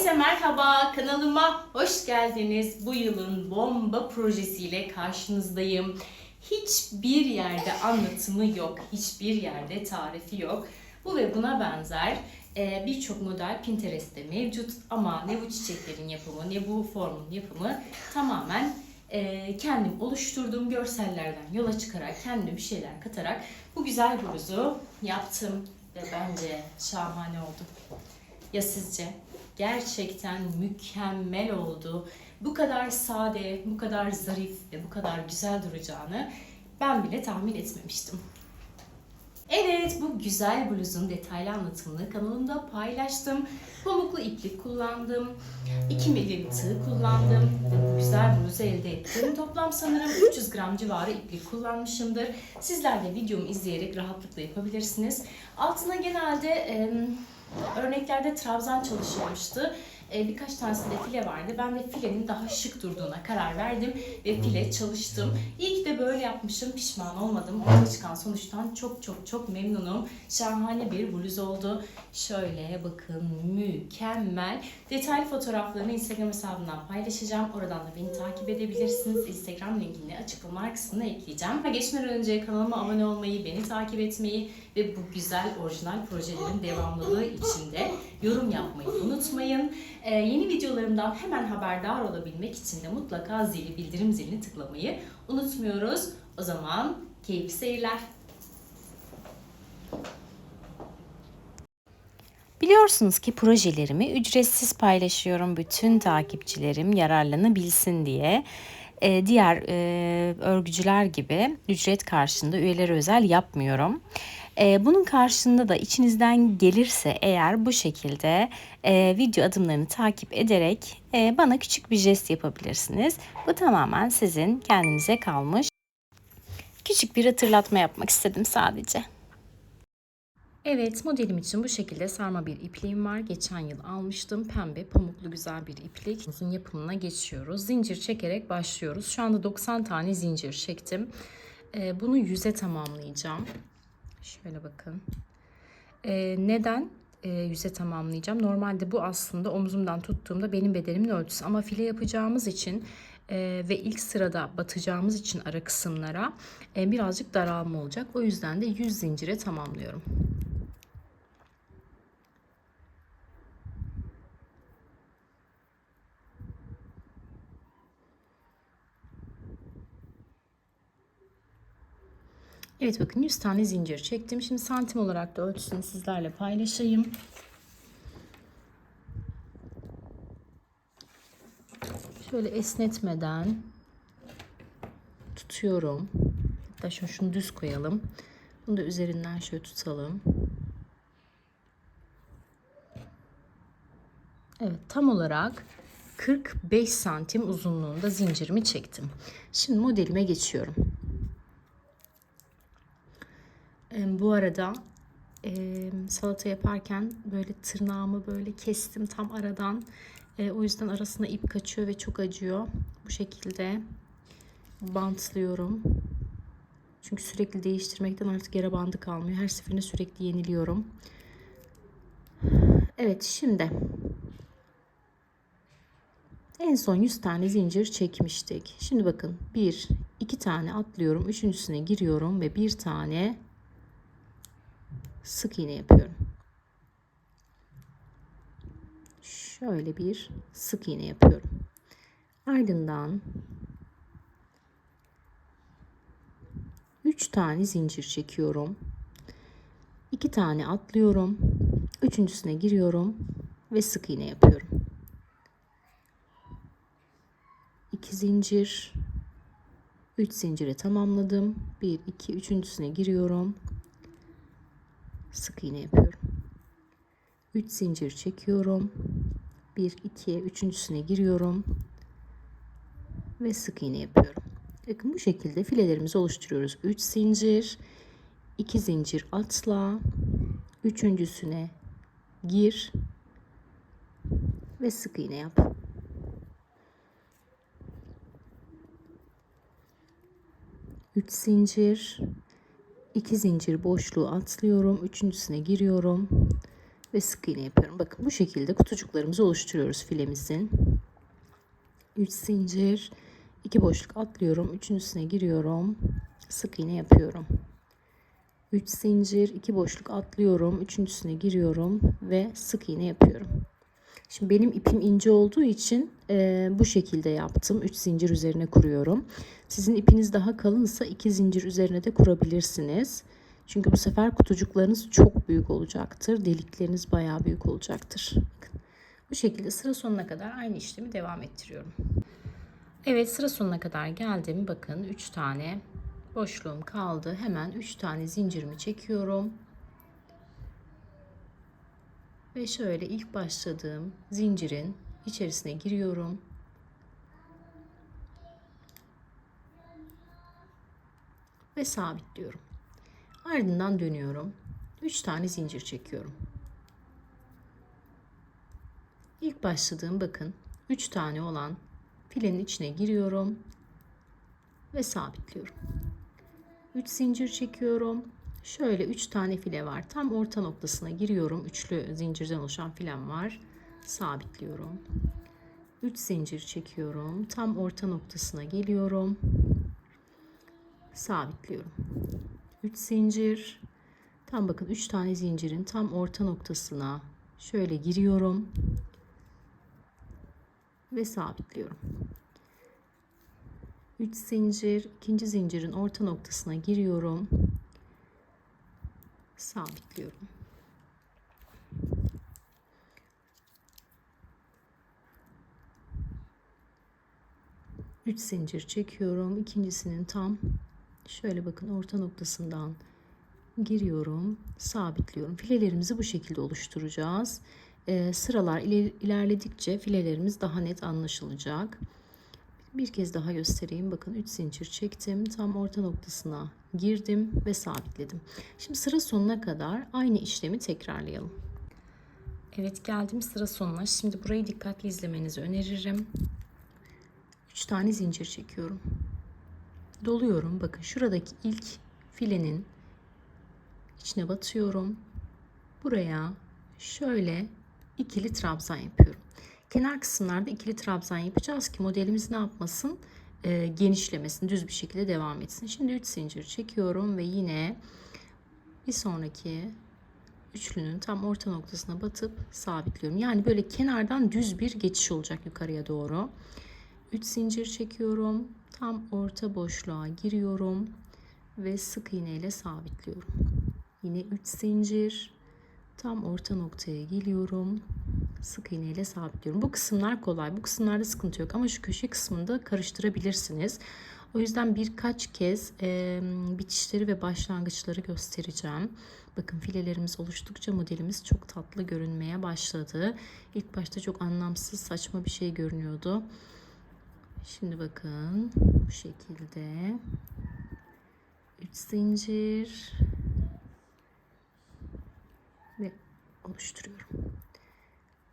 Herkese merhaba, kanalıma hoş geldiniz. Bu yılın bomba projesiyle karşınızdayım. Hiçbir yerde anlatımı yok, hiçbir yerde tarifi yok. Bu ve buna benzer birçok model Pinterest'te mevcut ama ne bu çiçeklerin yapımı ne bu formun yapımı tamamen kendim oluşturduğum görsellerden yola çıkarak kendime bir şeyler katarak bu güzel bluzu yaptım ve bence şahane oldu. Ya sizce? Gerçekten mükemmel oldu. Bu kadar sade, bu kadar zarif ve bu kadar güzel duracağını ben bile tahmin etmemiştim. Evet, bu güzel bluzun detaylı anlatımını kanalımda paylaştım. Pamuklu iplik kullandım. 2 milim tığ kullandım. Ve bu güzel bluzu elde ettim. Toplam sanırım 300 gram civarı iplik kullanmışımdır. Sizler de videomu izleyerek rahatlıkla yapabilirsiniz. Altına genelde örneklerde trabzan çalışılmıştı. Birkaç tanesinde file vardı. Ben de filenin daha şık durduğuna karar verdim ve file çalıştım. İyi ki de böyle yapmışım. Pişman olmadım. Ortaya çıkan sonuçtan çok memnunum. Şahane bir bluz oldu. Şöyle bakın, mükemmel. Detaylı fotoğraflarını Instagram hesabından paylaşacağım. Oradan da beni takip edebilirsiniz. Instagram linkini açıklama kısmına ekleyeceğim. Geçmeden önce kanalıma abone olmayı, beni takip etmeyi ve bu güzel orijinal projelerin devamlılığı için de yorum yapmayı unutmayın. Yeni videolarımdan hemen haberdar olabilmek için de mutlaka bildirim zilini tıklamayı unutmuyoruz. O zaman keyifli seyirler. Biliyorsunuz ki projelerimi ücretsiz paylaşıyorum. Bütün takipçilerim yararlanabilsin diye. Diğer örgücüler gibi ücret karşılığında üyelere özel yapmıyorum. Bunun karşılığında da içinizden gelirse eğer bu şekilde video adımlarını takip ederek bana küçük bir jest yapabilirsiniz. Bu tamamen sizin kendinize kalmış. Küçük bir hatırlatma yapmak istedim sadece. Evet, modelim için bu şekilde sarma bir ipliğim var. Geçen yıl almıştım. Pembe pamuklu güzel bir iplik. Uzun yapımına geçiyoruz. Zincir çekerek başlıyoruz. Şu anda 90 tane zincir çektim. Bunu 100'e tamamlayacağım. Şöyle bakın. Neden 100'e tamamlayacağım? Normalde bu aslında omzumdan tuttuğumda benim bedenimin ölçüsü. Ama file yapacağımız için ve ilk sırada batacağımız için ara kısımlara birazcık daralma olacak. O yüzden de 100 zincire tamamlıyorum. Evet bakın 100 tane zincir çektim. Şimdi santim olarak da ölçüsünü sizlerle paylaşayım. Şöyle esnetmeden tutuyorum. Hatta şunu düz koyalım. Bunu da üzerinden şöyle tutalım. Evet tam olarak 45 santim uzunluğunda zincirimi çektim. Şimdi modelime geçiyorum. Bu arada salata yaparken böyle tırnağımı böyle kestim tam aradan. O yüzden arasına ip kaçıyor ve çok acıyor. Bu şekilde bantlıyorum. Çünkü sürekli değiştirmekten artık yara bandı kalmıyor. Her seferinde sürekli yeniliyorum. Evet şimdi en son 100 tane zincir çekmiştik. Şimdi bakın 1, 2 tane atlıyorum. Üçüncüsüne giriyorum ve bir tane sık iğne yapıyorum. Şöyle bir sık iğne yapıyorum. Ardından 3 tane zincir çekiyorum. 2 tane atlıyorum. Üçüncüsüne giriyorum ve sık iğne yapıyorum. 2 zincir, 3 zincire tamamladım. 1, 2, üçüncüsüne giriyorum. Sık iğne yapıyorum. 3 zincir çekiyorum. 1, 2, üçüncüsüne giriyorum. Ve sık iğne yapıyorum. Bakın bu şekilde filelerimizi oluşturuyoruz. 3 zincir, 2 zincir atla, üçüncüsüne gir ve sık iğne yap. Üç zincir, 2 zincir boşluğu atlıyorum, üçüncüsüne giriyorum, ve sık iğne yapıyorum. Bakın bu şekilde kutucuklarımızı oluşturuyoruz filemizin. 3 zincir, 2 boşluk atlıyorum. 3'ün üstüne giriyorum. Sık iğne yapıyorum. 3 zincir, 2 boşluk atlıyorum. 3'ün üstüne giriyorum ve sık iğne yapıyorum. Şimdi benim ipim ince olduğu için bu şekilde yaptım. 3 zincir üzerine kuruyorum. Sizin ipiniz daha kalınsa 2 zincir üzerine de kurabilirsiniz. Çünkü bu sefer kutucuklarınız çok büyük olacaktır. Delikleriniz bayağı büyük olacaktır. Bakın, bu şekilde sıra sonuna kadar aynı işlemi devam ettiriyorum. Evet, sıra sonuna kadar geldim. Bakın 3 tane boşluğum kaldı. Hemen 3 tane zincirimi çekiyorum. Ve şöyle ilk başladığım zincirin içerisine giriyorum. Ve sabitliyorum. Ardından dönüyorum. 3 tane zincir çekiyorum. İlk başladığım bakın 3 tane olan filenin içine giriyorum ve sabitliyorum. 3 zincir çekiyorum. Şöyle 3 tane file var. Tam orta noktasına giriyorum. Üçlü zincirden oluşan filem var. Sabitliyorum. 3 zincir çekiyorum. Tam orta noktasına geliyorum. Sabitliyorum. 3 zincir. Tam bakın 3 tane zincirin tam orta noktasına şöyle giriyorum ve sabitliyorum. 3 zincir, ikinci zincirin orta noktasına giriyorum. Sabitliyorum. Üç zincir çekiyorum. İkincisinin tam şöyle bakın orta noktasından giriyorum, sabitliyorum. Filelerimizi bu şekilde oluşturacağız. Sıralar ilerledikçe filelerimiz daha net anlaşılacak. Bir kez daha göstereyim. Bakın 3 zincir çektim. Tam orta noktasına girdim ve sabitledim. Şimdi sıra sonuna kadar aynı işlemi tekrarlayalım. Evet, geldim sıra sonuna. Şimdi burayı dikkatli izlemenizi öneririm. 3 tane zincir çekiyorum. Doluyorum. Bakın şuradaki ilk filenin içine batıyorum. Buraya şöyle ikili trabzan yapıyorum. Kenar kısımlarda ikili trabzan yapacağız ki modelimiz ne yapmasın? Genişlemesin, düz bir şekilde devam etsin. Şimdi 3 zincir çekiyorum ve yine bir sonraki üçlünün tam orta noktasına batıp sabitliyorum. Yani böyle kenardan düz bir geçiş olacak yukarıya doğru. 3 zincir çekiyorum. Tam orta boşluğa giriyorum ve sık iğne ile sabitliyorum. Yine 3 zincir. Tam orta noktaya geliyorum. Sık iğne ile sabitliyorum. Bu kısımlar kolay. Bu kısımlarda sıkıntı yok ama şu köşe kısmında karıştırabilirsiniz. O yüzden birkaç kez bitişleri ve başlangıçları göstereceğim. Bakın filelerimiz oluştukça modelimiz çok tatlı görünmeye başladı. İlk başta çok anlamsız, saçma bir şey görünüyordu. Şimdi bakın bu şekilde 3 zincir ve oluşturuyorum.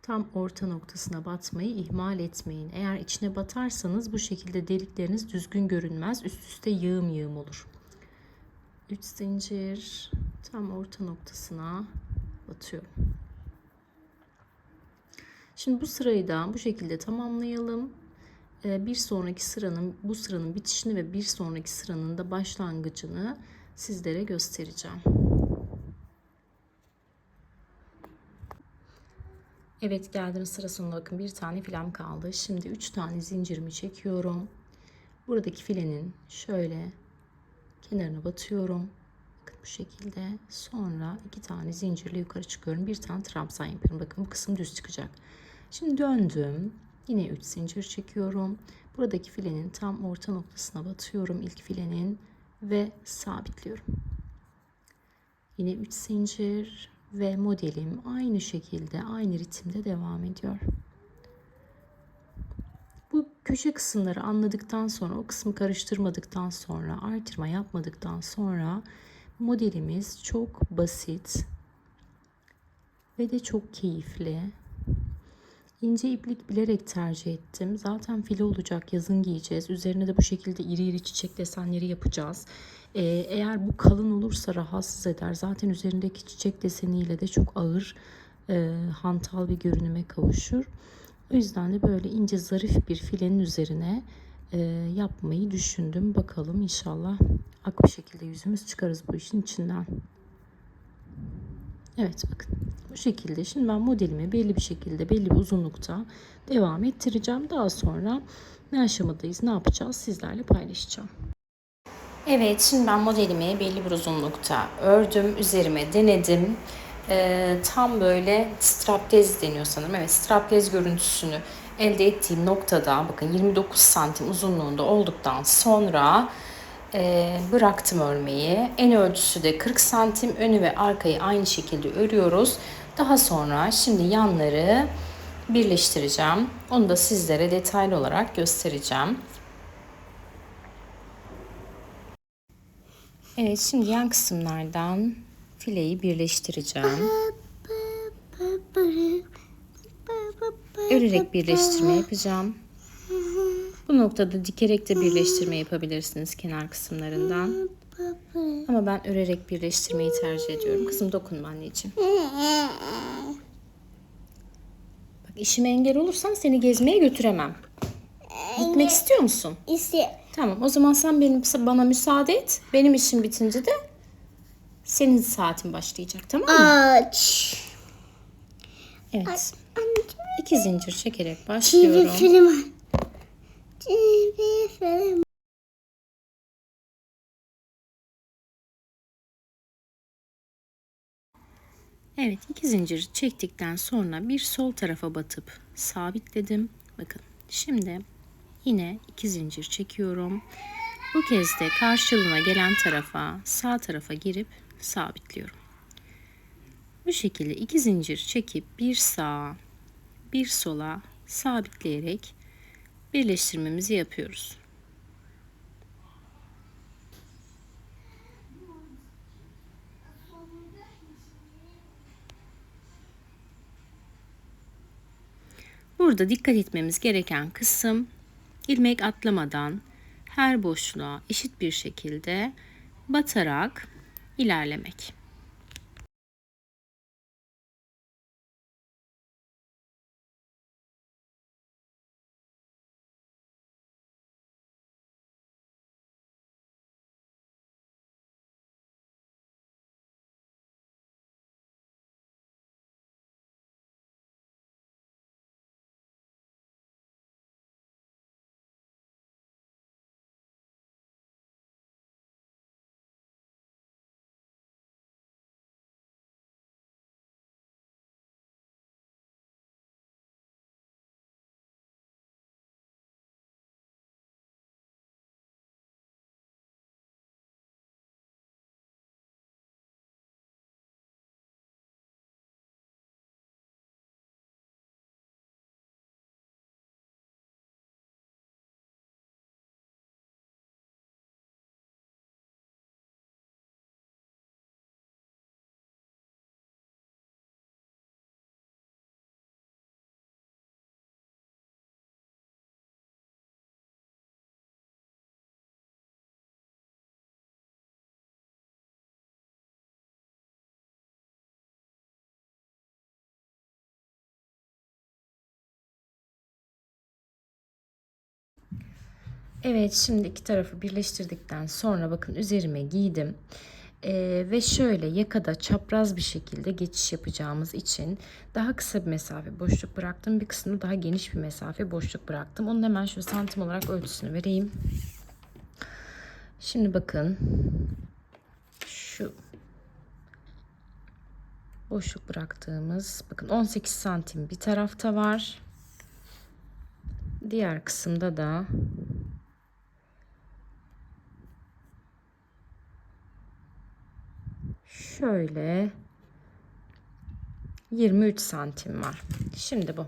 Tam orta noktasına batmayı ihmal etmeyin. Eğer içine batarsanız bu şekilde delikleriniz düzgün görünmez. Üst üste yığım yığım olur. 3 zincir tam orta noktasına batıyorum. Şimdi bu sırayı da bu şekilde tamamlayalım. Bir sonraki sıranın, bu sıranın bitişini ve bir sonraki sıranın da başlangıcını sizlere göstereceğim. Evet, geldim sıra sonuna. Bakın bir tane filem kaldı. Şimdi 3 tane zincirimi çekiyorum. Buradaki filenin şöyle kenarına batıyorum. Bakın bu şekilde. Sonra 2 tane zincirle yukarı çıkıyorum. Bir tane trabzan yapıyorum. Bakın bu kısım düz çıkacak. Şimdi döndüm. Yine 3 zincir çekiyorum. Buradaki filenin tam orta noktasına batıyorum. İlk filenin ve sabitliyorum. Yine 3 zincir ve modelim aynı şekilde, aynı ritimde devam ediyor. Bu köşe kısımları anladıktan sonra, o kısmı karıştırmadıktan sonra, artırma yapmadıktan sonra modelimiz çok basit ve de çok keyifli. İnce iplik bilerek tercih ettim. Zaten file olacak, yazın giyeceğiz. Üzerine de bu şekilde iri iri çiçek desenleri yapacağız. Eğer bu kalın olursa rahatsız eder. Zaten üzerindeki çiçek deseniyle de çok ağır hantal bir görünüme kavuşur. O yüzden de böyle ince zarif bir filenin üzerine yapmayı düşündüm. Bakalım inşallah ak bir şekilde yüzümüz çıkarız bu işin içinden. Evet bakın bu şekilde. Şimdi ben modelimi belli bir şekilde belli bir uzunlukta devam ettireceğim. Daha sonra ne aşamadayız, ne yapacağız sizlerle paylaşacağım. Evet, şimdi ben modelimi belli bir uzunlukta ördüm, üzerime denedim. Tam böyle straplez deniyor sanırım. Evet, straplez görüntüsünü elde ettiğim noktada bakın 29 santim uzunluğunda olduktan sonra bıraktım örmeyi. En ölçüsü de 40 santim. Önü ve arkayı aynı şekilde örüyoruz. Daha sonra şimdi yanları birleştireceğim. Onu da sizlere detaylı olarak göstereceğim. Evet, şimdi yan kısımlardan fileyi birleştireceğim. Örerek birleştirme yapacağım. Bu noktada dikerek de birleştirme yapabilirsiniz kenar kısımlarından. Ama ben örerek birleştirmeyi tercih ediyorum. Kızım dokunma anneciğim. Bak işime engel olursan seni gezmeye götüremem. Gitmek istiyor musun? İstiyorum. Tamam, o zaman sen bana müsaade et. Benim işim bitince de senin saatin başlayacak, tamam mı? Aç. Evet. 2 zincir çekerek başlıyorum. Çivi film. Evet, 2 zincir çektikten sonra bir sol tarafa batıp sabitledim. Bakın şimdi yine 2 zincir çekiyorum. Bu kez de karşılığına gelen tarafa, sağ tarafa girip sabitliyorum. Bu şekilde 2 zincir çekip bir sağa bir sola sabitleyerek birleştirmemizi yapıyoruz. Burada dikkat etmemiz gereken kısım ilmek atlamadan her boşluğa eşit bir şekilde batarak ilerlemek. Evet, şimdi iki tarafı birleştirdikten sonra bakın üzerime giydim. Ve şöyle yakada çapraz bir şekilde geçiş yapacağımız için daha kısa bir mesafe boşluk bıraktım. Bir kısmını daha geniş bir mesafe boşluk bıraktım. Onun hemen şöyle santim olarak ölçüsünü vereyim. Şimdi bakın şu boşluk bıraktığımız bakın 18 santim bir tarafta var. Diğer kısımda da şöyle 23 santim var. Şimdi bu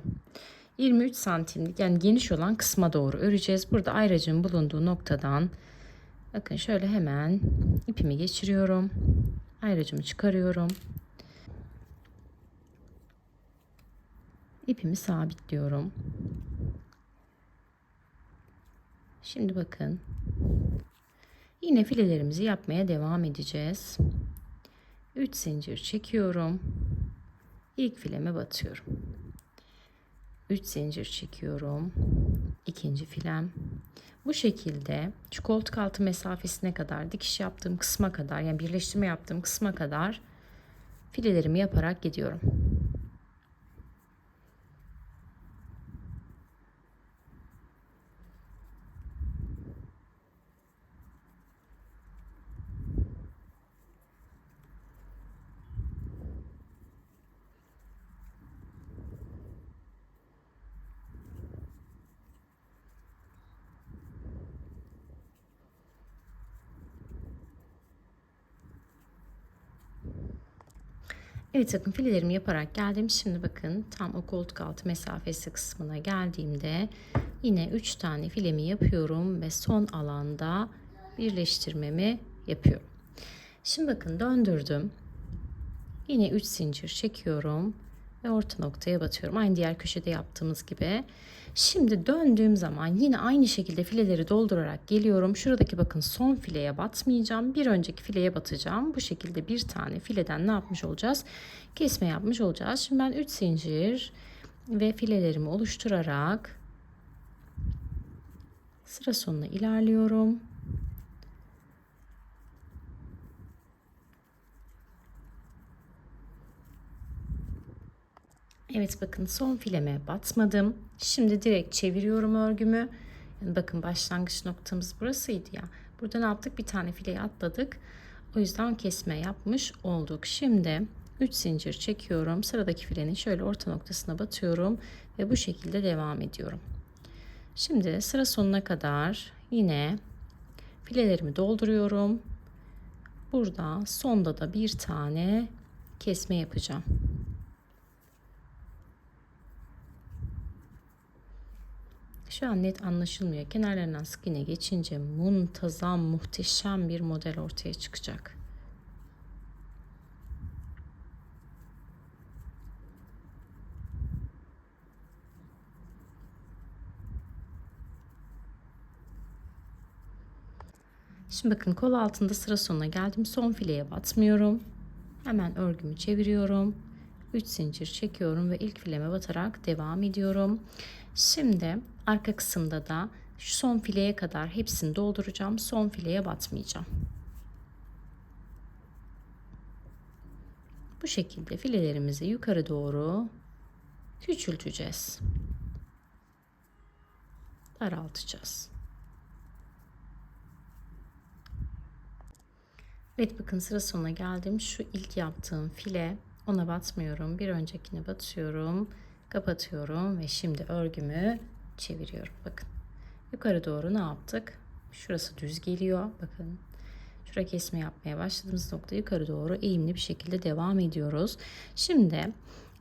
23 santimlik yani geniş olan kısma doğru öreceğiz. Burada ayracın bulunduğu noktadan bakın şöyle hemen ipimi geçiriyorum. Ayracımı çıkarıyorum. İpimi sabitliyorum. Şimdi bakın yine filelerimizi yapmaya devam edeceğiz. 3 zincir çekiyorum. İlk fileme batıyorum. 3 zincir çekiyorum. İkinci filem. Bu şekilde şu koltuk altı mesafesine kadar, dikiş yaptığım kısma kadar, yani birleştirme yaptığım kısma kadar filelerimi yaparak gidiyorum. Evet, bakın filelerimi yaparak geldim. Şimdi bakın tam o koltuk altı mesafesi kısmına geldiğimde yine 3 tane filemi yapıyorum ve son alanda birleştirmemi yapıyorum. Şimdi bakın döndürdüm. Yine 3 zincir çekiyorum ve orta noktaya batıyorum. Aynı diğer köşede yaptığımız gibi. Şimdi döndüğüm zaman yine aynı şekilde fileleri doldurarak geliyorum. Şuradaki bakın son fileye batmayacağım. Bir önceki fileye batacağım. Bu şekilde bir tane fileden ne yapmış olacağız? Kesme yapmış olacağız. Şimdi ben 3 zincir ve filelerimi oluşturarak sıra sonuna ilerliyorum. Evet, bakın son fileme batmadım. Şimdi direkt çeviriyorum örgümü. Yani bakın başlangıç noktamız burasıydı ya. Burada ne yaptık? Bir tane fileyi atladık. O yüzden kesme yapmış olduk. Şimdi 3 zincir çekiyorum. Sıradaki filenin şöyle orta noktasına batıyorum ve bu şekilde devam ediyorum. Şimdi sıra sonuna kadar yine filelerimi dolduruyorum. Burada sonda da bir tane kesme yapacağım. Şu an net anlaşılmıyor. Kenarlarından sık iğne geçince muntazam, muhteşem bir model ortaya çıkacak. Şimdi bakın kol altında sıra sonuna geldim. Son fileye batmıyorum. Hemen örgümü çeviriyorum. 3 zincir çekiyorum ve ilk fileme batarak devam ediyorum. Şimdi arka kısımda da şu son fileye kadar hepsini dolduracağım. Son fileye batmayacağım. Bu şekilde filelerimizi yukarı doğru küçülteceğiz. Daraltacağız. Evet, bakın sıra sonuna geldim. Şu ilk yaptığım file, ona batmıyorum. Bir öncekine batıyorum. Kapatıyorum ve şimdi örgümü çeviriyorum. Bakın yukarı doğru ne yaptık? Şurası düz geliyor. Bakın şuraya kesme yapmaya başladığımız nokta yukarı doğru eğimli bir şekilde devam ediyoruz. Şimdi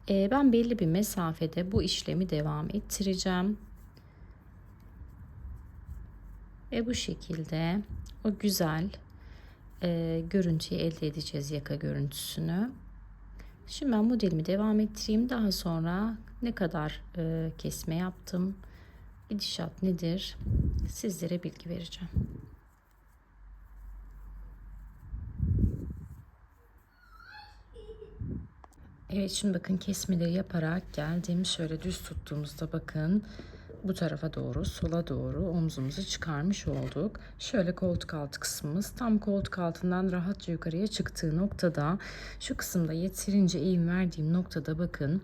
ben belli bir mesafede bu işlemi devam ettireceğim. Ve bu şekilde o güzel görüntüyü elde edeceğiz, yaka görüntüsünü. Şimdi ben modelimi devam ettireyim. Daha sonra ne kadar kesme yaptım, gidişat nedir sizlere bilgi vereceğim. Evet, şimdi bakın kesmeleri yaparak geldim. Şöyle düz tuttuğumuzda bakın bu tarafa doğru, sola doğru omzumuzu çıkarmış olduk. Şöyle koltuk altı kısmımız tam koltuk altından rahatça yukarıya çıktığı noktada, şu kısımda yeterince eğim verdiğim noktada bakın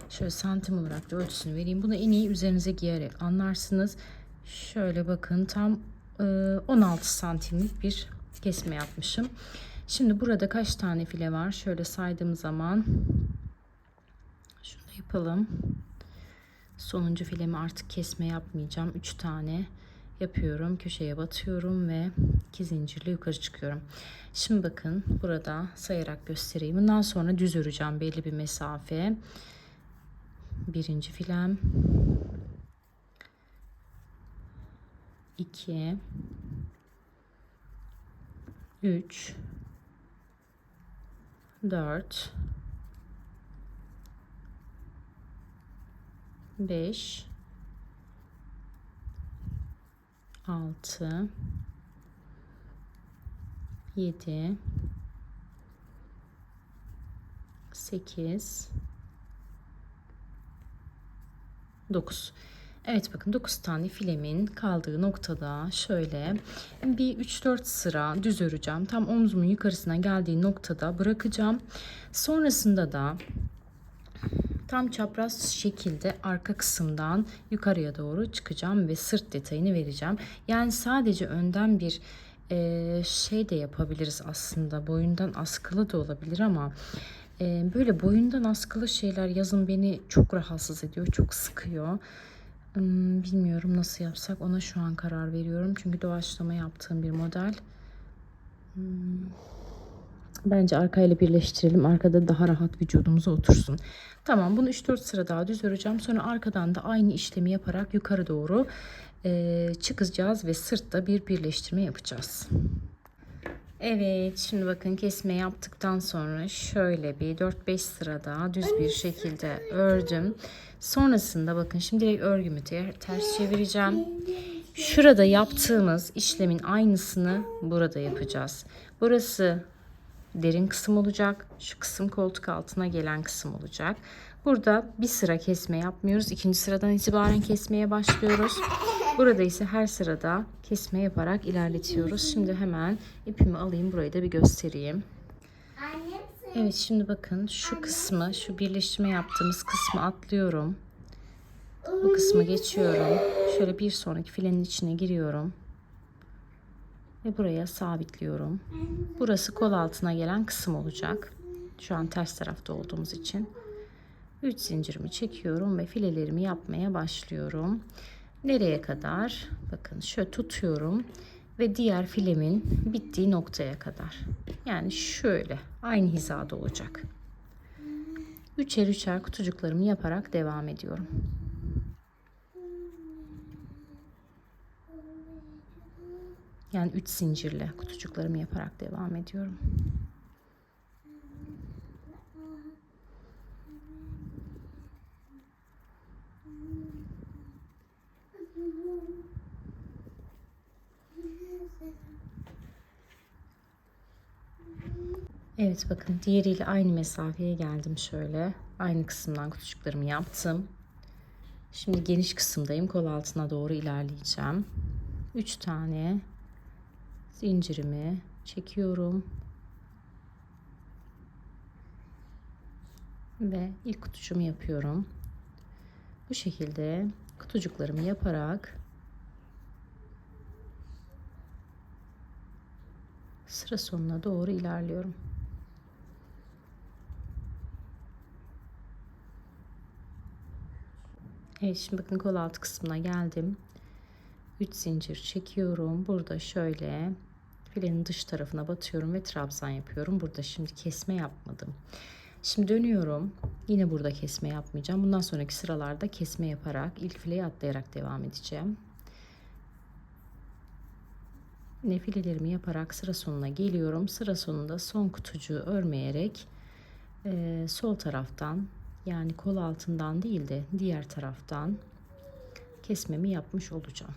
şöyle santim olarak da ölçüsünü vereyim. Bunu en iyi üzerinize giyerek anlarsınız. Şöyle bakın tam 16 santimlik bir kesme yapmışım. Şimdi burada kaç tane file var? Şöyle saydığım zaman şunu da yapalım. Sonuncu filemi artık kesme yapmayacağım. 3 tane yapıyorum. Köşeye batıyorum ve 2 zincirle yukarı çıkıyorum. Şimdi bakın burada sayarak göstereyim. Bundan sonra düz öreceğim belli bir mesafe. Birinci filem. 2 3 4 5 6 7 8 9. Evet bakın 9 tane filemin kaldığı noktada şöyle bir 3-4 sıra düz öreceğim. Tam omzumun yukarısına geldiği noktada bırakacağım. Sonrasında da tam çapraz şekilde arka kısımdan yukarıya doğru çıkacağım ve sırt detayını vereceğim. Yani sadece önden bir şey de yapabiliriz aslında. Boyundan askılı da olabilir ama böyle boyundan askılı şeyler yazın beni çok rahatsız ediyor, çok sıkıyor. Bilmiyorum nasıl yapsak, ona şu an karar veriyorum. Çünkü doğaçlama yaptığım bir model. Bence arkayla birleştirelim. Arkada daha rahat vücudumuza otursun. Tamam, bunu 3-4 sıra daha düz öreceğim. Sonra arkadan da aynı işlemi yaparak yukarı doğru çıkacağız ve sırtta bir birleştirme yapacağız. Evet, şimdi bakın kesme yaptıktan sonra şöyle bir 4-5 sıra daha düz bir şekilde ördüm. Sonrasında bakın şimdi direkt örgümü ters çevireceğim. Şurada yaptığımız işlemin aynısını burada yapacağız. Burası derin kısım olacak. Şu kısım koltuk altına gelen kısım olacak. Burada bir sıra kesme yapmıyoruz. İkinci sıradan itibaren kesmeye başlıyoruz. Burada ise her sırada kesme yaparak ilerletiyoruz. Şimdi hemen ipimi alayım. Burayı da bir göstereyim. Evet, şimdi bakın şu kısmı, şu birleştirme yaptığımız kısmı atlıyorum. Bu kısmı geçiyorum. Şöyle bir sonraki filenin içine giriyorum. Ve buraya sabitliyorum. Burası kol altına gelen kısım olacak. Şu an ters tarafta olduğumuz için. 3 zincirimi çekiyorum ve filelerimi yapmaya başlıyorum. Nereye kadar? Bakın şöyle tutuyorum ve diğer filemin bittiği noktaya kadar. Yani şöyle aynı hizada olacak. Üçer üçer kutucuklarımı yaparak devam ediyorum. Yani 3 zincirle kutucuklarımı yaparak devam ediyorum. Evet bakın diğeriyle aynı mesafeye geldim şöyle. Aynı kısımdan kutucuklarımı yaptım. Şimdi geniş kısımdayım. Kol altına doğru ilerleyeceğim. 3 tane zincirimi çekiyorum. Ve ilk kutucuğumu yapıyorum. Bu şekilde kutucuklarımı yaparak sıra sonuna doğru ilerliyorum. Evet, şimdi bakın kol altı kısmına geldim. 3 zincir çekiyorum. Burada şöyle filenin dış tarafına batıyorum ve trabzan yapıyorum. Burada şimdi kesme yapmadım. Şimdi dönüyorum. Yine burada kesme yapmayacağım. Bundan sonraki sıralarda kesme yaparak ilk fileyi atlayarak devam edeceğim. Yine filelerimi yaparak sıra sonuna geliyorum. Sıra sonunda son kutucuğu örmeyerek sol taraftan, yani kol altından değil de diğer taraftan kesmemi yapmış olacağım.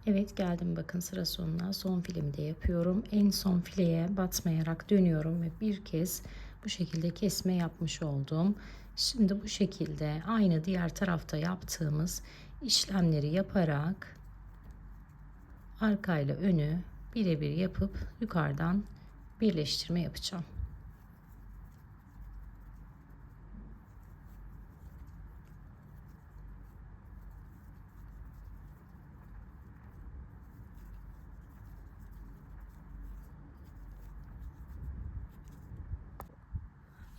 Evet, geldim bakın sıra sonuna. Son filemi de yapıyorum. En son fileye batmayarak dönüyorum ve bir kez bu şekilde kesme yapmış oldum. Şimdi bu şekilde aynı diğer tarafta yaptığımız işlemleri yaparak arkayla önü birebir yapıp yukarıdan birleştirme yapacağım.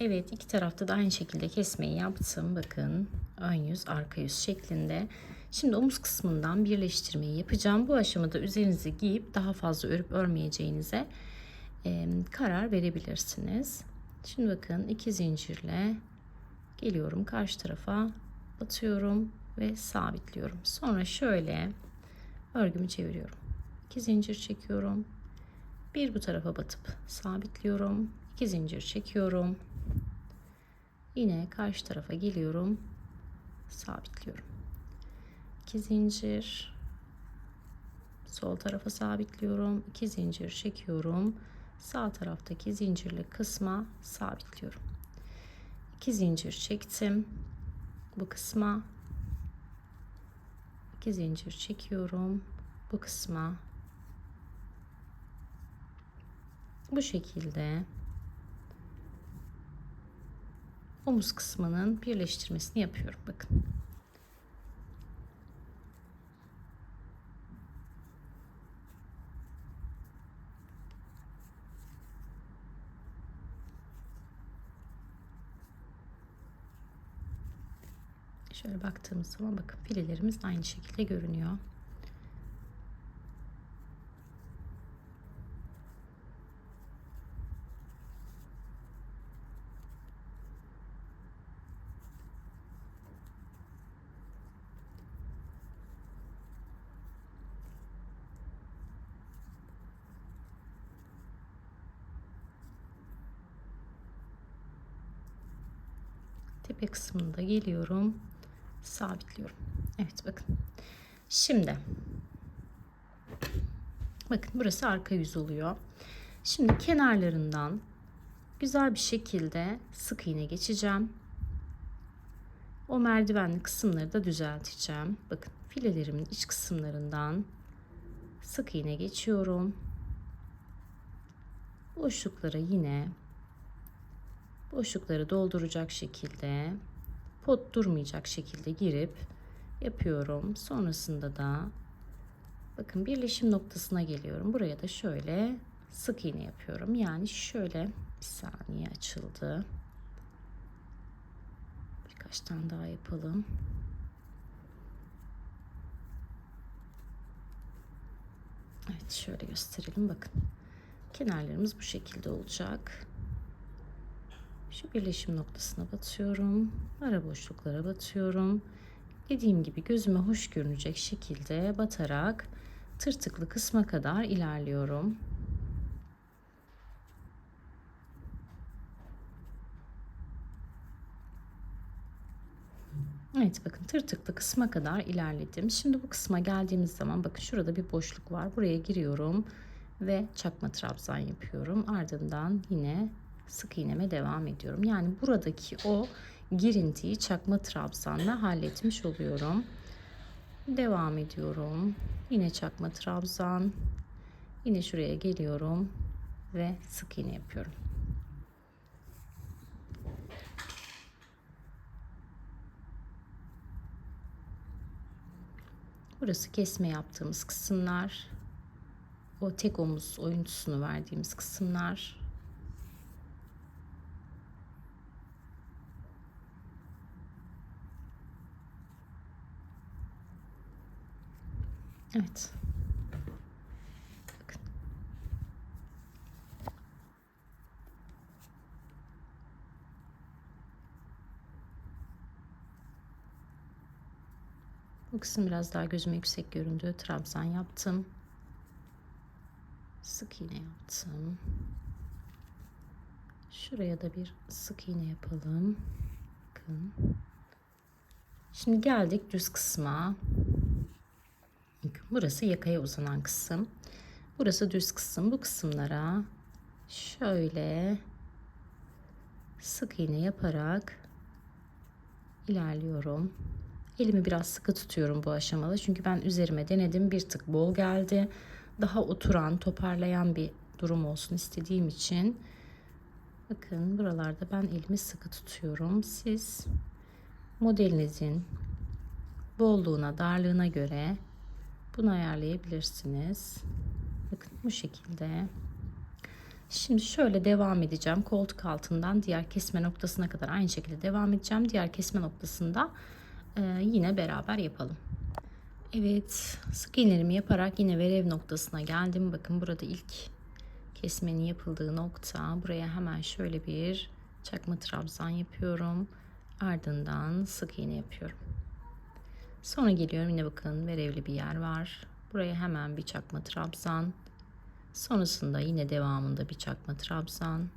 Evet, iki tarafta da aynı şekilde kesmeyi yaptım. Bakın ön yüz arka yüz şeklinde. Şimdi omuz kısmından birleştirmeyi yapacağım. Bu aşamada üzerinize giyip daha fazla örüp örmeyeceğinize karar verebilirsiniz. Şimdi bakın 2 zincirle geliyorum, karşı tarafa batıyorum ve sabitliyorum. Sonra şöyle örgümü çeviriyorum. 2 zincir çekiyorum. Bir bu tarafa batıp sabitliyorum. 2 zincir çekiyorum. Yine karşı tarafa geliyorum. Sabitliyorum. 2 zincir. Sol tarafa sabitliyorum. 2 zincir çekiyorum. sağ taraftaki zincirli kısma sabitliyorum. 2 zincir çektim bu kısma, 2 zincir çekiyorum bu kısma. Bu şekilde omuz kısmının birleştirmesini yapıyorum. Bakın. Şöyle baktığımız zaman bakın filelerimiz aynı şekilde görünüyor. Tepe kısmında geliyorum, sabitliyorum. Evet bakın. Şimdi bakın burası arka yüz oluyor. Şimdi kenarlarından güzel bir şekilde sık iğne geçeceğim. O merdivenli kısımları da düzelteceğim. Bakın filelerimin iç kısımlarından sık iğne geçiyorum. Boşluklara yine boşlukları dolduracak şekilde, pot durmayacak şekilde girip yapıyorum. Sonrasında da bakın birleşim noktasına geliyorum. Buraya da şöyle sık iğne yapıyorum. Yani şöyle, bir saniye, açıldı. Birkaç tane daha yapalım. Evet, şöyle gösterelim. Bakın kenarlarımız bu şekilde olacak. Şu birleşim noktasına batıyorum. Ara boşluklara batıyorum. Dediğim gibi gözüme hoş görünecek şekilde batarak tırtıklı kısma kadar ilerliyorum. Evet bakın tırtıklı kısma kadar ilerledim. Şimdi bu kısma geldiğimiz zaman bakın şurada bir boşluk var. Buraya giriyorum ve çakma trabzan yapıyorum. Ardından yine sık iğneme devam ediyorum. Yani buradaki o girintiyi çakma trabzanla halletmiş oluyorum. Devam ediyorum. Yine çakma trabzan. Yine şuraya geliyorum ve sık iğne yapıyorum. Burası kesme yaptığımız kısımlar. O tek omuz oyuntusunu verdiğimiz kısımlar. Evet. Bakın. Bu kısım biraz daha gözüme yüksek göründü. Trabzan yaptım. Sık iğne yaptım. Şuraya da bir sık iğne yapalım. Bakın. Şimdi geldik düz kısma. Burası yakaya uzanan kısım. Burası düz kısım. Bu kısımlara şöyle sık iğne yaparak ilerliyorum. Elimi biraz sıkı tutuyorum bu aşamada. Çünkü ben üzerime denedim. Bir tık bol geldi. Daha oturan, toparlayan bir durum olsun istediğim için. Bakın buralarda ben elimi sıkı tutuyorum. Siz modelinizin bolluğuna, darlığına göre bunu ayarlayabilirsiniz. Bakın bu şekilde. Şimdi şöyle devam edeceğim. Koltuk altından diğer kesme noktasına kadar aynı şekilde devam edeceğim. Diğer kesme noktasında yine beraber yapalım. Evet, sık iğnelerimi yaparak yine verev noktasına geldim. Bakın burada ilk kesmenin yapıldığı nokta. Buraya hemen şöyle bir çakma trabzan yapıyorum. Ardından sık iğne yapıyorum. Sonra geliyorum, yine bakın verevli bir yer var. Buraya hemen bir çakma trabzan. Sonrasında yine devamında bir çakma trabzan.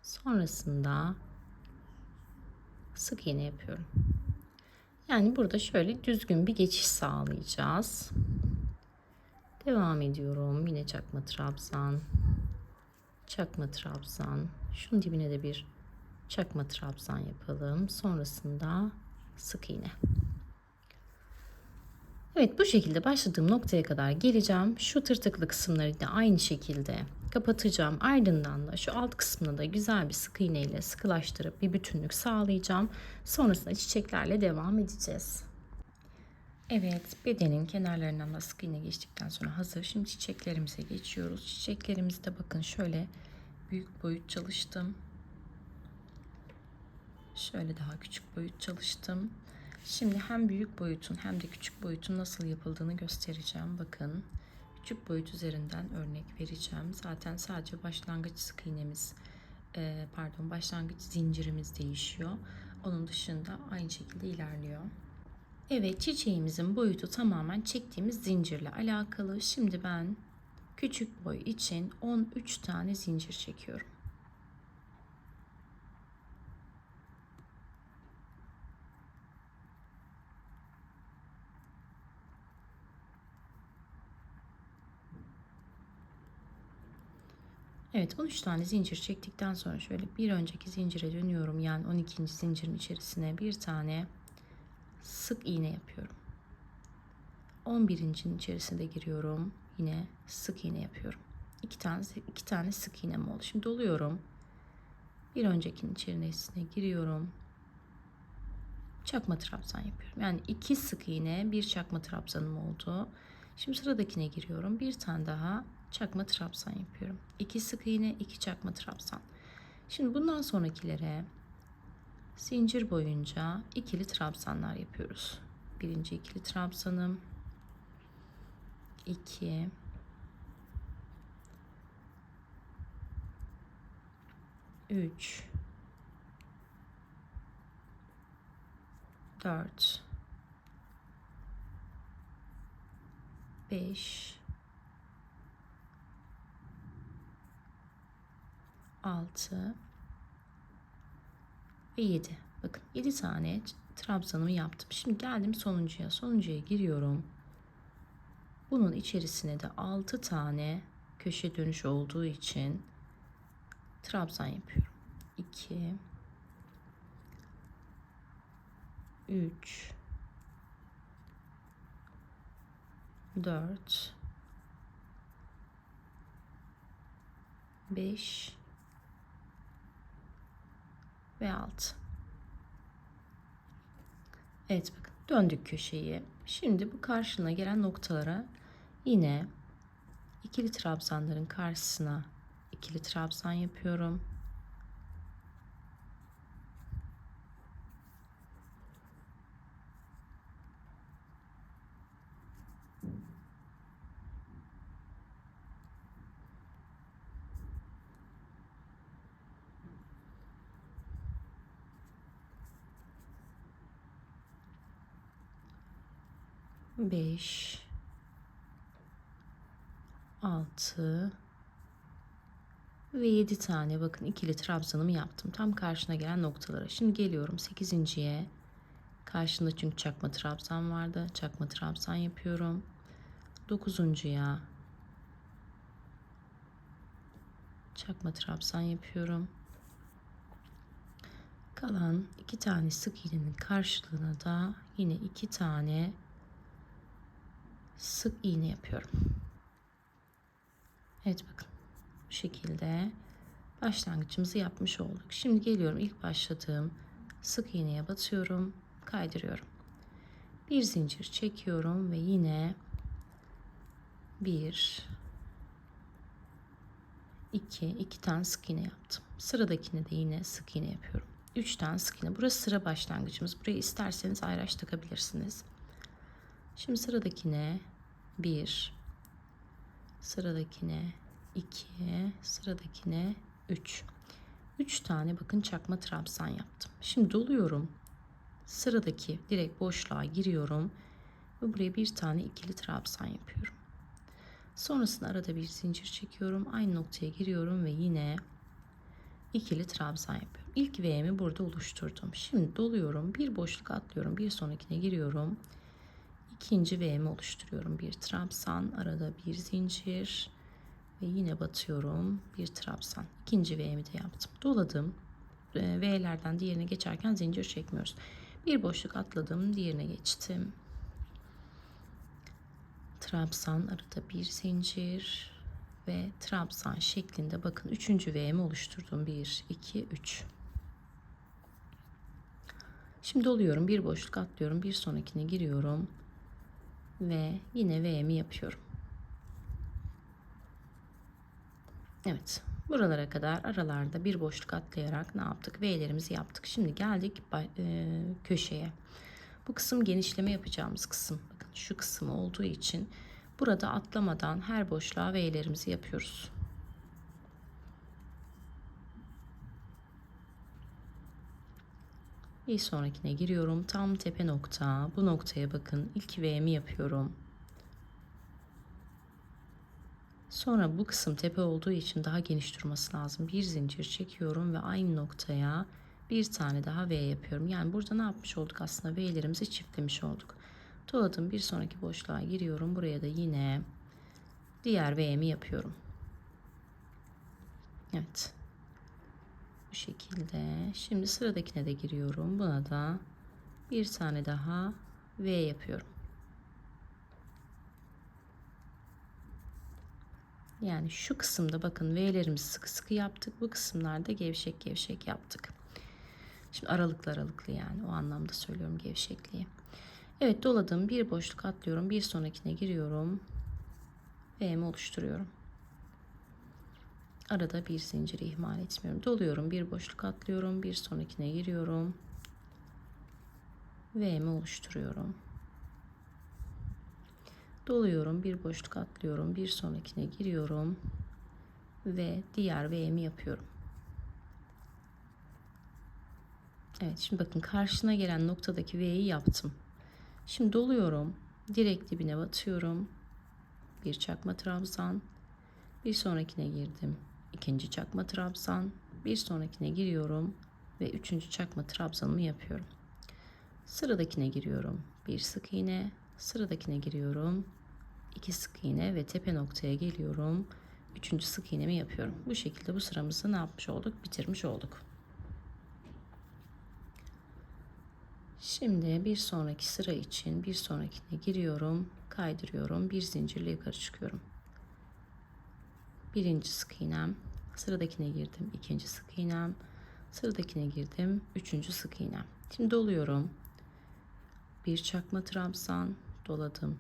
Sonrasında sık iğne yapıyorum. Yani burada şöyle düzgün bir geçiş sağlayacağız. Devam ediyorum. Yine çakma trabzan. çakma trabzan. Şunun dibine de bir çakma trabzan yapalım. Sonrasında sık iğne. Evet, bu şekilde başladığım noktaya kadar geleceğim. Şu tırtıklı kısımları da aynı şekilde kapatacağım. Ardından da şu alt kısmını da güzel bir sık iğne ile sıkılaştırıp bir bütünlük sağlayacağım. Sonrasında çiçeklerle devam edeceğiz. Evet, bedenin kenarlarından da sık iğne geçtikten sonra hazır. Şimdi çiçeklerimize geçiyoruz. Çiçeklerimizde bakın şöyle büyük boyut çalıştım. Şöyle daha küçük boyut çalıştım. Şimdi hem büyük boyutun hem de küçük boyutun nasıl yapıldığını göstereceğim. Bakın, küçük boyut üzerinden örnek vereceğim. Zaten sadece başlangıç sık iğnemiz, başlangıç zincirimiz değişiyor. Onun dışında aynı şekilde ilerliyor. Evet, çiçeğimizin boyutu tamamen çektiğimiz zincirle alakalı. Şimdi ben küçük boy için 13 tane zincir çekiyorum. Evet, 13 tane zincir çektikten sonra şöyle bir önceki zincire dönüyorum. Yani 12. zincirin içerisine bir tane sık iğne yapıyorum. 11'incinin içerisine giriyorum. Yine sık iğne yapıyorum. İki tane sık iğnem oldu. Şimdi doluyorum. Bir öncekinin içerisine giriyorum. Çakma trabzan yapıyorum. Yani 2 sık iğne, bir çakma trabzanım oldu. Şimdi sıradakine giriyorum. Bir tane daha çakma trabzan yapıyorum. 2 sık iğne, 2 çakma trabzan. Şimdi bundan sonrakilere zincir boyunca ikili trabzanlar yapıyoruz. Birinci ikili trabzanım, 2, 3, 4, 5, 6 ve 7. Bakın 7 tane trabzanımı yaptım. Şimdi geldim sonuncuya. Sonuncuya giriyorum. Bunun içerisine de 6 tane köşe dönüş olduğu için trabzan yapıyorum. 2, 3, 4, 5 ve 6. Evet, bakın döndük köşeyi. Şimdi bu karşına gelen noktalara yine ikili trabzanların karşısına ikili trabzan yapıyorum. Beş, 6 ve 7 tane bakın ikili trabzanımı yaptım. Tam karşına gelen noktalara. Şimdi geliyorum 8.'ye. Karşında çünkü çakma trabzan vardı. Çakma trabzan yapıyorum. 9'uncuya çakma trabzan yapıyorum. Kalan 2 tane sık iğnenin karşılığına da yine 2 tane sık iğne yapıyorum. Evet, bakın bu şekilde başlangıcımızı yapmış olduk. Şimdi geliyorum ilk başladığım sık iğneye batıyorum, kaydırıyorum. Bir zincir çekiyorum ve yine 1, 2 tane sık iğne yaptım. Sıradakine de yine sık iğne yapıyorum. 3 tane sık iğne. Burası sıra başlangıcımız. Burayı isterseniz ayraç takabilirsiniz. Şimdi sıradakine 1, sıradakine 2, sıradakine 3. 3 tane bakın çakma trabzan yaptım. Şimdi doluyorum. Sıradaki direkt boşluğa giriyorum ve buraya bir tane ikili trabzan yapıyorum. Sonrasında arada bir zincir çekiyorum. Aynı noktaya giriyorum ve yine ikili trabzan yapıyorum. İlk V'mi burada oluşturdum. Şimdi doluyorum. Bir boşluk atlıyorum. Bir sonrakine giriyorum. İkinci V'mi oluşturuyorum. Bir trabzan, arada bir zincir Ve yine batıyorum. Bir trabzan. İkinci V'mi de yaptım. Doladım. V'lerden diğerine geçerken zincir çekmiyoruz. Bir boşluk atladım. Diğerine geçtim. Trabzan, arada bir zincir ve trabzan şeklinde bakın 3. V'mi oluşturdum. 1, 2, 3. Şimdi doluyorum. Bir boşluk atlıyorum. Bir sonrakine giriyorum. Ve yine V'mi yapıyorum. Evet. Buralara kadar aralarda bir boşluk atlayarak ne yaptık? V'lerimizi yaptık. Şimdi geldik köşeye. Bu kısım genişleme yapacağımız kısım. Bakın şu kısım olduğu için burada atlamadan her boşluğa V'lerimizi yapıyoruz. Bir sonrakine giriyorum. Tam tepe nokta. Bu noktaya bakın. İlk V'mi yapıyorum. Sonra bu kısım tepe olduğu için daha geniş durması lazım. Bir zincir çekiyorum ve aynı noktaya bir tane daha V yapıyorum. Yani burada ne yapmış olduk aslında? V'lerimizi çiftlemiş olduk. Doladım. Bir sonraki boşluğa giriyorum. Buraya da yine diğer V'mi yapıyorum. Evet. Bu şekilde. Şimdi sıradakine de giriyorum. Buna da bir tane daha V yapıyorum. Yani şu kısımda bakın V'lerimizi sıkı sıkı yaptık. Bu kısımlarda gevşek gevşek yaptık. Şimdi aralıklı aralıklı yani o anlamda söylüyorum gevşekliği. Evet doladım. Bir boşluk atlıyorum. Bir sonrakine giriyorum. V'mi oluşturuyorum. Arada bir zinciri ihmal etmiyorum. Doluyorum. Bir boşluk atlıyorum. Bir sonrakine giriyorum. V'mi oluşturuyorum. Doluyorum. Bir boşluk atlıyorum. Bir sonrakine giriyorum. Ve diğer V'mi yapıyorum. Evet şimdi bakın karşına gelen noktadaki V'yi yaptım. Şimdi doluyorum. Direkt dibine batıyorum. Bir çakma trabzan. Bir sonrakine girdim. İkinci çakma trabzan. Bir sonrakine giriyorum. Ve üçüncü çakma trabzanımı yapıyorum. Sıradakine giriyorum. Bir sık iğne. Sıradakine giriyorum. 2 sık iğne ve tepe noktaya geliyorum. Üçüncü sık iğnemi yapıyorum. Bu şekilde bu sıramızı ne yapmış olduk? Bitirmiş olduk. Şimdi bir sonraki sıra için bir sonrakine giriyorum. Kaydırıyorum. Bir zincirle yukarı çıkıyorum. Birinci sık iğnem. Sıradakine girdim. İkinci sık iğnem. Sıradakine girdim. Üçüncü sık iğnem. Şimdi doluyorum. Bir çakma trabzan doladım.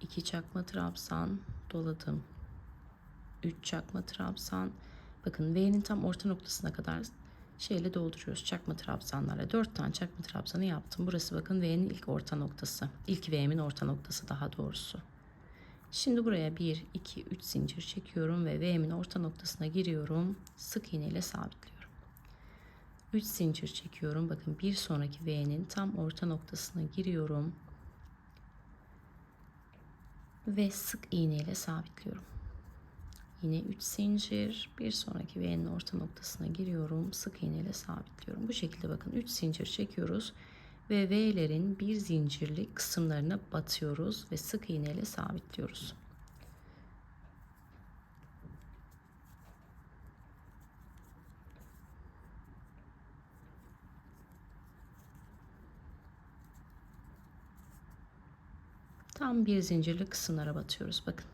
2 çakma trabzan doladım. 3 çakma trabzan. Bakın V'nin tam orta noktasına kadar şeyle dolduruyoruz. Çakma trabzanlarla. 4 tane çakma trabzanı yaptım. Burası bakın V'nin ilk orta noktası. İlk V'min orta noktası daha doğrusu. Şimdi buraya 1, 2, 3 zincir çekiyorum ve V'min orta noktasına giriyorum. Sık iğne ile sabitliyorum. 3 zincir çekiyorum. Bakın bir sonraki V'nin tam orta noktasına giriyorum. Ve sık iğne ile sabitliyorum. Yine 3 zincir, bir sonraki V'nin orta noktasına giriyorum. Sık iğne ile sabitliyorum. Bu şekilde bakın 3 zincir çekiyoruz ve V'lerin bir zincirlik kısımlarına batıyoruz ve sık iğne ile sabitliyoruz. Tam bir zincirli kısımlara batıyoruz. Bakın.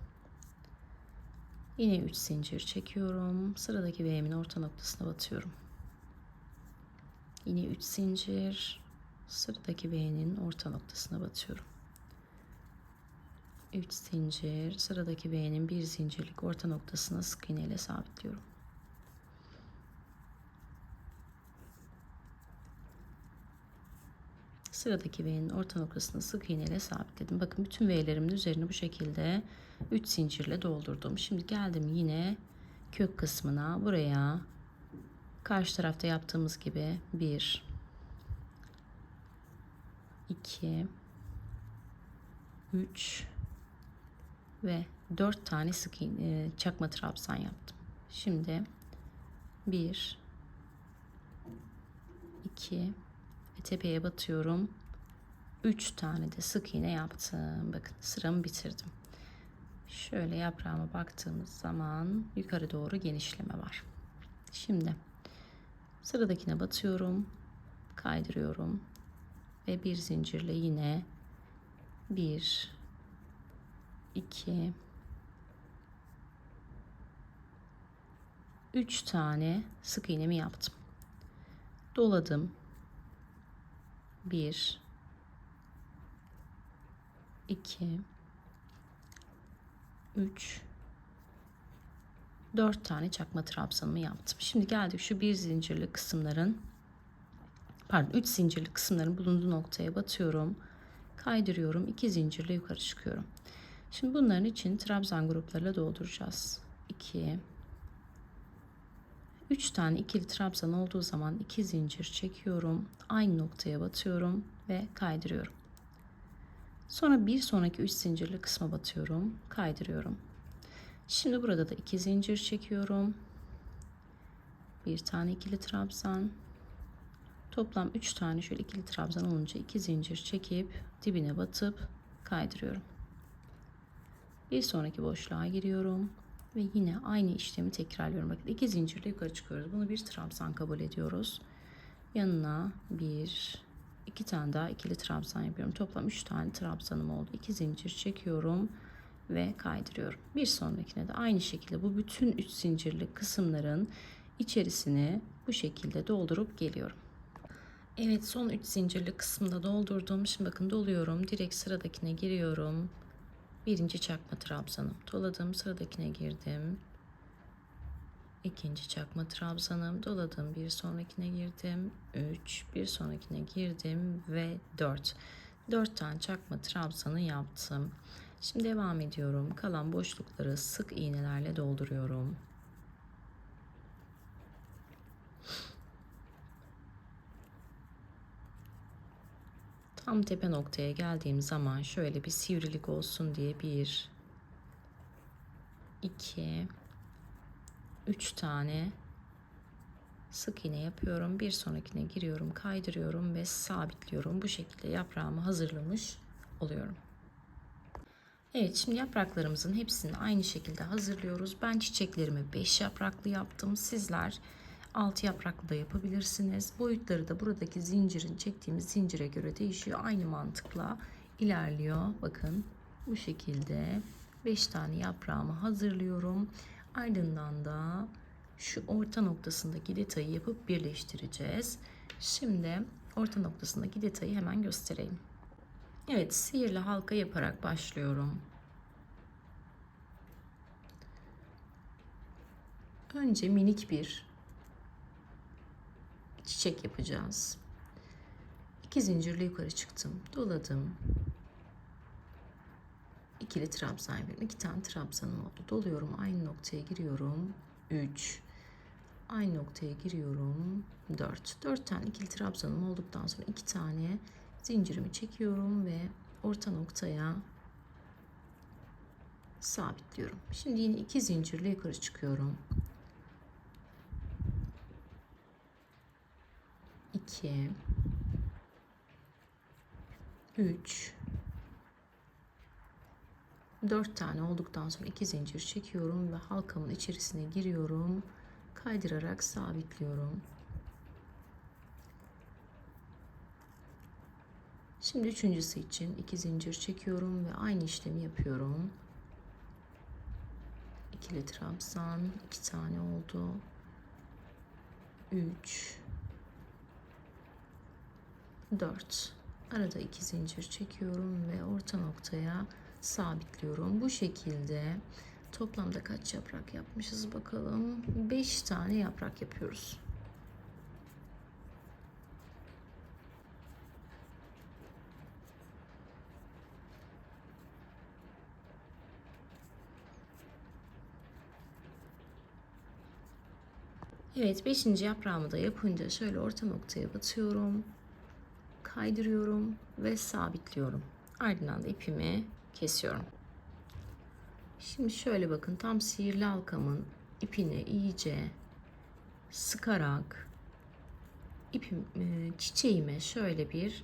Yine 3 zincir çekiyorum. Sıradaki V'min orta noktasına batıyorum. Yine 3 zincir. Sıradaki V'nin orta noktasına batıyorum. 3 zincir. Sıradaki V'nin bir zincirlik orta noktasına sık iğne ile sabitliyorum. Sıradaki V'nin orta noktasını sık iğne ile sabitledim. Bakın bütün V'lerimin üzerine bu şekilde 3 zincirle doldurdum. Şimdi geldim yine kök kısmına. Buraya karşı tarafta yaptığımız gibi 1, 2, 3 ve 4 tane sık iğne, çakma trabzan yaptım. Şimdi 1, 2 ve tepeye batıyorum. 3 tane de sık iğne yaptım. Bakın sıramı bitirdim. Şöyle yaprağıma baktığımız zaman yukarı doğru genişleme var. Şimdi sıradakine batıyorum, kaydırıyorum ve bir zincirle yine 1, 2, 3 tane sık iğnemi yaptım. Doladım. 1, 2, 3, 4 tane çakma trabzanımı yaptım. Şimdi geldik şu bir zincirli kısımların, pardon 3 zincirli kısımların bulunduğu noktaya batıyorum. Kaydırıyorum. 2 zincirle yukarı çıkıyorum. Şimdi bunların için trabzan gruplarıyla dolduracağız. 2, 3 tane ikili trabzan olduğu zaman 2 zincir çekiyorum. Aynı noktaya batıyorum ve kaydırıyorum. Sonra bir sonraki 3 zincirli kısma batıyorum. Kaydırıyorum. Şimdi burada da 2 zincir çekiyorum. Bir tane ikili trabzan. Toplam 3 tane şöyle ikili trabzan olunca 2 zincir çekip dibine batıp kaydırıyorum. Bir sonraki boşluğa giriyorum ve yine aynı işlemi tekrarlıyorum. Bakın 2 zincirle yukarı çıkıyoruz. Bunu bir trabzan kabul ediyoruz. Yanına 2 tane daha ikili trabzan yapıyorum. Toplam 3 tane trabzanım oldu. 2 zincir çekiyorum ve kaydırıyorum. Bir sonrakine de aynı şekilde bu bütün 3 zincirli kısımların içerisini bu şekilde doldurup geliyorum. Evet, son 3 zincirli kısımda doldurdum. Şimdi bakın doluyorum. Direkt sıradakine giriyorum. Birinci çakma trabzanım. Doladım, sıradakine girdim. İkinci çakma trabzanım. Doladım, bir sonrakine girdim. 3, bir sonrakine girdim ve 4. 4 tane çakma trabzanı yaptım. Şimdi devam ediyorum. Kalan boşlukları sık iğnelerle dolduruyorum. Tam tepe noktaya geldiğim zaman şöyle bir sivrilik olsun diye 1, 2, 3 tane sık iğne yapıyorum. Bir sonrakine giriyorum, kaydırıyorum ve sabitliyorum. Bu şekilde yaprağımı hazırlamış oluyorum. Evet, şimdi yapraklarımızın hepsini aynı şekilde hazırlıyoruz. Ben çiçeklerimi 5 yapraklı yaptım. Sizler 6 yapraklı da yapabilirsiniz. Boyutları da buradaki zincirin, çektiğimiz zincire göre değişiyor. Aynı mantıkla ilerliyor. Bakın bu şekilde 5 tane yaprağımı hazırlıyorum. Ardından da şu orta noktasındaki detayı yapıp birleştireceğiz. Şimdi orta noktasındaki detayı hemen göstereyim. Evet, sihirli halka yaparak başlıyorum. Önce minik bir çiçek yapacağız. 2 zincirle yukarı çıktım. Doladım. İkili trabzan yapıyorum. 2 tane trabzanım oldu. Doluyorum. Aynı noktaya giriyorum. 3. Aynı noktaya giriyorum. 4. 4 tane ikili trabzanım olduktan sonra 2 tane zincirimi çekiyorum ve orta noktaya sabitliyorum. Şimdi yine 2 zincirle yukarı çıkıyorum. 2, 3, 4 tane olduktan sonra 2 zincir çekiyorum ve halkamın içerisine giriyorum. Kaydırarak sabitliyorum. Şimdi üçüncüsü için 2 zincir çekiyorum ve aynı işlemi yapıyorum. İkili trabzan 2 tane oldu. 3, 4. Arada 2 zincir çekiyorum ve orta noktaya sabitliyorum. Bu şekilde toplamda kaç yaprak yapmışız bakalım. 5 tane yaprak yapıyoruz. Evet, 5. yaprağımı da yapınca şöyle orta noktaya batıyorum. Kaydırıyorum ve sabitliyorum. Ardından da ipimi kesiyorum. Şimdi şöyle bakın, tam sihirli halkamın ipini iyice sıkarak çiçeğime şöyle bir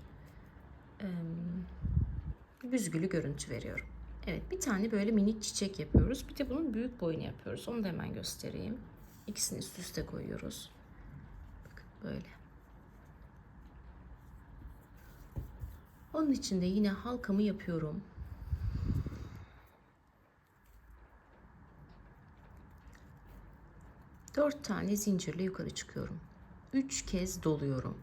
büzgülü görüntü veriyorum. Evet, bir tane böyle minik çiçek yapıyoruz. Bir de bunun büyük boyunu yapıyoruz. Onu da hemen göstereyim. İkisini üst üste koyuyoruz. Bakın böyle. Onun için de yine halkamı yapıyorum. Dört tane zincirle yukarı çıkıyorum. 3 kez doluyorum.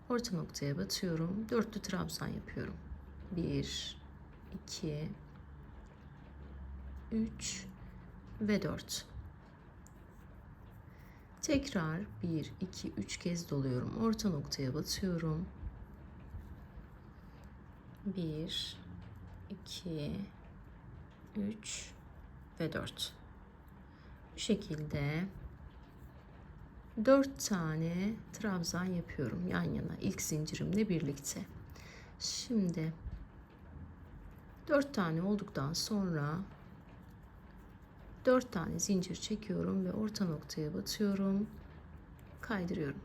Orta noktaya batıyorum. Dörtlü trabzan yapıyorum. 1, 2, 3 ve 4. Tekrar 1, 2, 3 kez doluyorum. Orta noktaya batıyorum. 1, 2, 3 ve 4. Bu şekilde 4 tane trabzan yapıyorum yan yana ilk zincirimle birlikte. Şimdi 4 tane olduktan sonra 4 tane zincir çekiyorum ve orta noktaya batıyorum. Kaydırıyorum.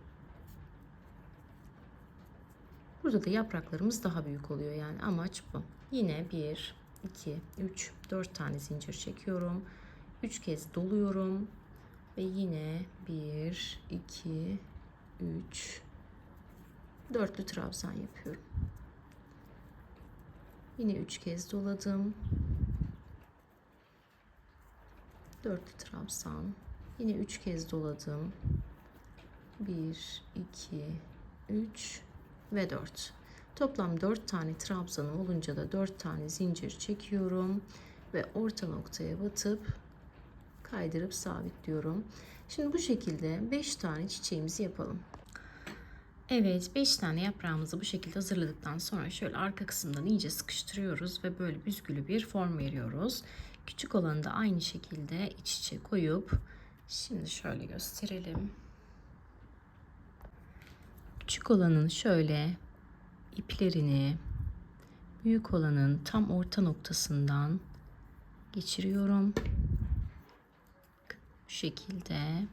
Burada da yapraklarımız daha büyük oluyor, yani amaç bu. Yine 1, 2, 3, 4 tane zincir çekiyorum. 3 kez doluyorum. Ve yine 1, 2, 3, dörtlü trabzan yapıyorum. Yine 3 kez doladım. Dörtlü trabzan. Yine 3 kez doladım. 1, 2, 3 ve 4. Toplam 4 tane trabzanım olunca da 4 tane zincir çekiyorum ve orta noktaya batıp kaydırıp sabitliyorum. Şimdi bu şekilde 5 tane çiçeğimizi yapalım. Evet, 5 tane yaprağımızı bu şekilde hazırladıktan sonra şöyle arka kısımdan iyice sıkıştırıyoruz ve böyle büzgülü bir form veriyoruz. Küçük olanı da aynı şekilde iç içe koyup şimdi şöyle gösterelim. Küçük olanın şöyle iplerini büyük olanın tam orta noktasından geçiriyorum. Bu şekilde.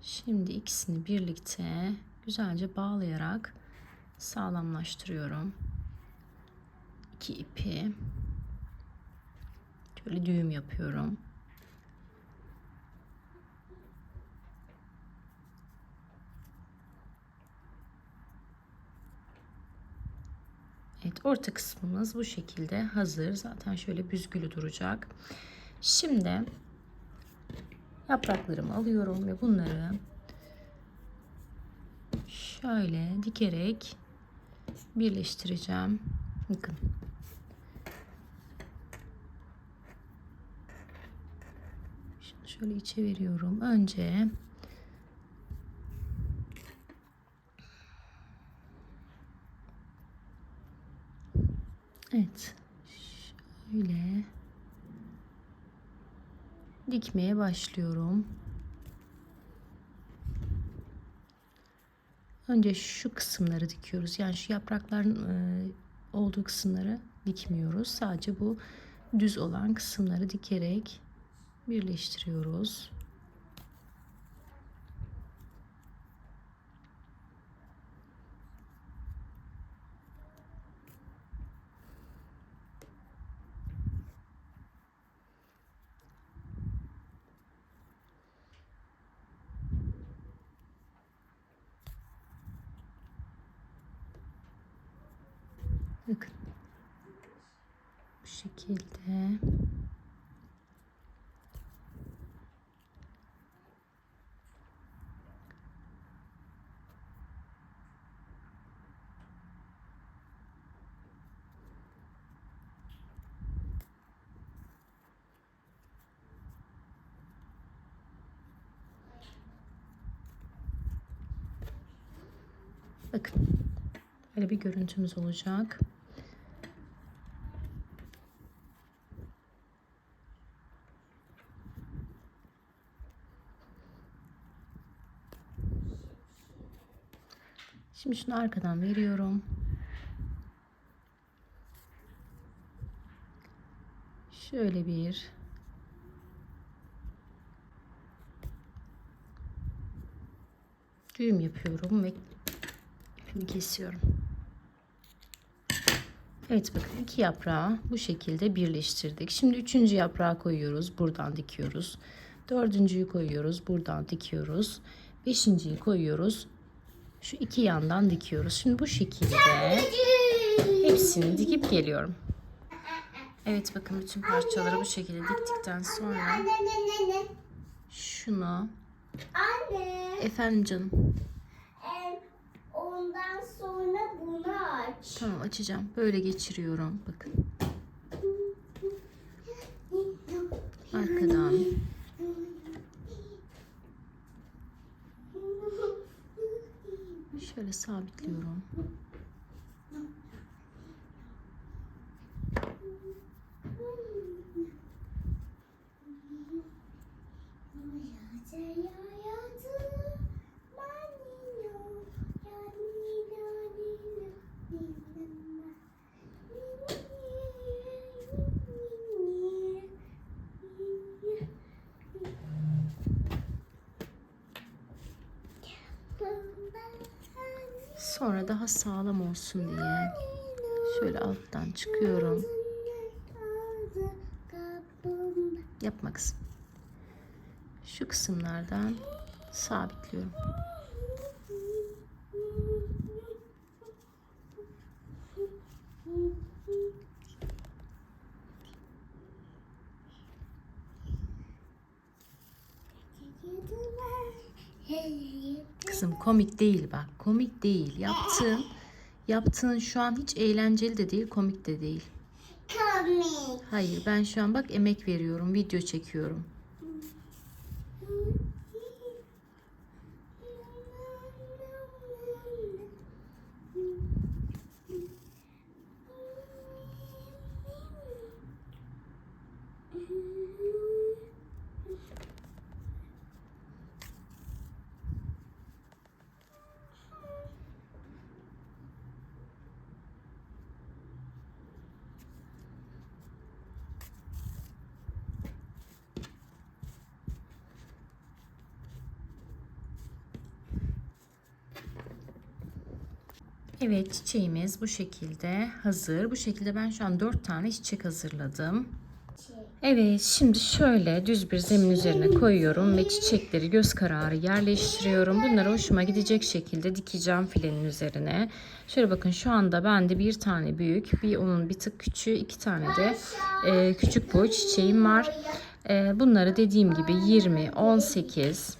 Şimdi ikisini birlikte güzelce bağlayarak sağlamlaştırıyorum. İki ipi şöyle düğüm yapıyorum. Evet, orta kısmımız bu şekilde hazır. Zaten şöyle büzgülü duracak. Şimdi yapraklarımı alıyorum ve bunları şöyle dikerek birleştireceğim. Bakın. Şimdi şöyle içe veriyorum. Önce evet, şöyle dikmeye başlıyorum. Önce şu kısımları dikiyoruz. Yani şu yaprakların olduğu kısımları dikmiyoruz. Sadece bu düz olan kısımları dikerek birleştiriyoruz. Bakın. Bu şekilde. Bakın. Böyle bir görüntümüz olacak. Şimdi şunu arkadan veriyorum. Şöyle bir düğüm yapıyorum ve ipimi kesiyorum. Evet bakın 2 yaprağı bu şekilde birleştirdik. Şimdi 3. yaprağı koyuyoruz. Buradan dikiyoruz. 4.'yü koyuyoruz. Buradan dikiyoruz. 5.'yi koyuyoruz. Şu 2 yandan dikiyoruz. Şimdi bu şekilde hepsini dikip geliyorum. Evet bakın bütün parçaları bu şekilde diktikten sonra Anne. şunu Anne. efendim canım. Ondan sonra bunu aç. Tamam açacağım. Böyle geçiriyorum. Bakın. Arkadan. Şöyle sabitliyorum. Sonra daha sağlam olsun diye şöyle alttan çıkıyorum. Yapma kızım. Şu kısımlardan sabitliyorum. Kızım komik değil bak. Komik değil. Yaptığın şu an hiç eğlenceli de değil, komik de değil. Komik. Hayır, ben şu an bak emek veriyorum, video çekiyorum. Evet, çiçeğimiz bu şekilde hazır. Bu şekilde ben şu an 4 tane çiçek hazırladım. Evet, şimdi şöyle düz bir zemin üzerine koyuyorum ve çiçekleri göz kararı yerleştiriyorum. Bunları hoşuma gidecek şekilde dikeceğim filenin üzerine. Şöyle bakın, şu anda bende bir tane büyük, onun bir tık küçüğü, 2 tane de küçük boy çiçeğim var. Bunları dediğim gibi 20, 18,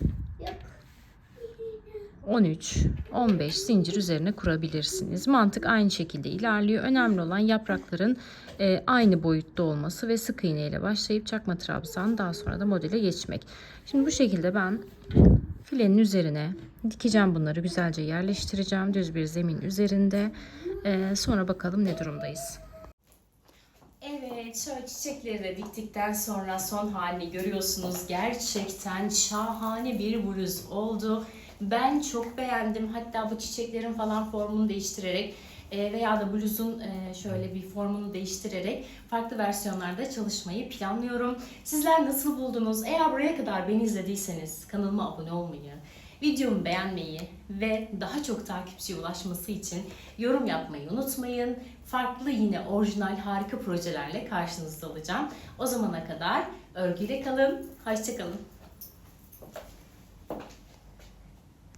13, 15 zincir üzerine kurabilirsiniz. Mantık aynı şekilde ilerliyor. Önemli olan yaprakların aynı boyutta olması ve sık iğne ile başlayıp çakma trabzan, daha sonra da modele geçmek. Şimdi bu şekilde ben filenin üzerine dikeceğim, bunları güzelce yerleştireceğim düz bir zemin üzerinde. Sonra bakalım ne durumdayız. Evet, şöyle çiçekleri de diktikten sonra son halini görüyorsunuz. Gerçekten şahane bir bluz oldu. Ben çok beğendim. Hatta bu çiçeklerin falan formunu değiştirerek veya da bluzun şöyle bir formunu değiştirerek farklı versiyonlarda çalışmayı planlıyorum. Sizler nasıl buldunuz? Eğer buraya kadar beni izlediyseniz kanalıma abone olmayı, videomu beğenmeyi ve daha çok takipçiye ulaşması için yorum yapmayı unutmayın. Farklı yine orijinal harika projelerle karşınızda olacağım. O zamana kadar örgüyle kalın, hoşça kalın.